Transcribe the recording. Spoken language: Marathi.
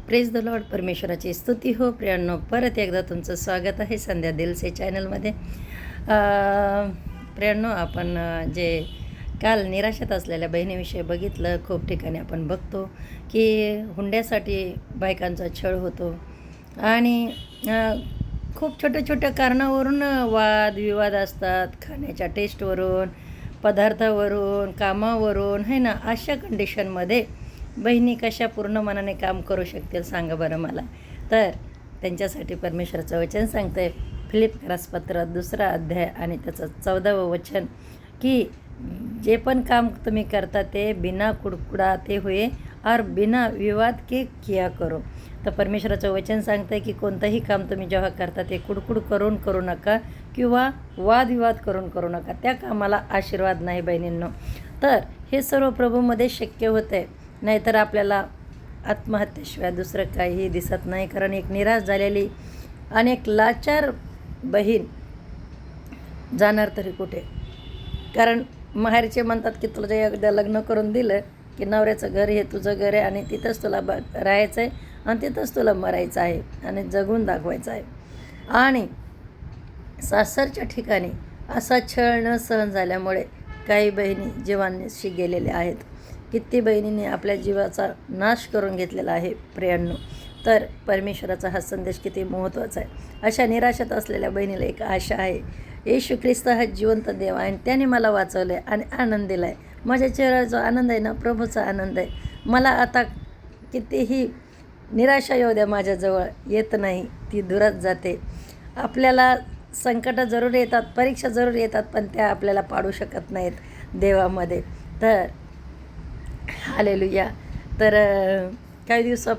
Praise the Lord. परमेश्वराची स्तुती हो. प्रियांनो, परत एकदा तुमचं स्वागत आहे संध्या दिलसे चॅनलमध्ये. प्रियांनो, आपण जे काल निराशेत असलेल्या बहिणीविषयी बघितलं. खूप ठिकाणी आपण बघतो की हुंड्यासाठी बायकांचा छळ होतो आणि खूप छोट्या छोट्या कारणावरून वादविवाद असतात. खाण्याच्या टेस्टवरून, पदार्थावरून, कामावरून, है ना. अशा कंडिशनमध्ये बहिणी कशा पूर्ण मनाने काम करू शकतील सांगा बरं मला. तर त्यांच्यासाठी परमेश्वराचं वचन सांगतं आहे, फिलिप्पियस पत्र 2 अध्याय आणि त्याचं 14वं वचन, की जे पण काम तुम्ही करता ते बिना कुडकुडाते हुए और बिना विवाद के किया करो. तर परमेश्वराचं वचन सांगतं आहे की कोणतंही काम तुम्ही जेव्हा करता ते कुडकुड करून करू नका किंवा वादविवाद करून करू नका. त्या कामाला आशीर्वाद नाही बहिणींनो. तर हे सर्व प्रभूमध्ये शक्य होतं आहे. नाहीतर आपल्याला आत्महत्येशिवाय दुसरं काहीही दिसत नाही. कारण एक निराश झालेली आणि एक लाचार बहीण जाणार तरी कुठे. कारण माहेरचे म्हणतात की तुला एकदा लग्न करून दिलं की नवऱ्याचं घर हे तुझं घर आहे आणि तिथंच तुला राहायचं आहे आणि तिथंच तुला मरायचं आहे आणि जगून दाखवायचं आहे. आणि सासरच्या ठिकाणी असा छळ न सहन झाल्यामुळे काही बहिणी जीवांशी गेलेल्या आहेत. किती बहिणींनी आपल्या जीवाचा नाश करून घेतलेला आहे प्रियांनो. तर परमेश्वराचा हा संदेश किती महत्त्वाचा आहे. अशा निराशेत असलेल्या बहिणीला एक आशा आहे. येशू ख्रिस्त हा जिवंत देव आहे आणि त्याने मला वाचवलं आहे आणि आनंद दिला आहे. माझ्या चेहऱ्यावर जो आनंद आहे ना, प्रभूचा आनंद आहे. मला आता कितीही निराशा येऊ द्या माझ्याजवळ येत नाही, ती दूरच जाते. आपल्याला संकटं जरूर येतात, परीक्षा जरूर येतात, पण त्या आपल्याला पाडू शकत नाहीत देवामध्ये. तर हालेलुया. तर काही दिवसा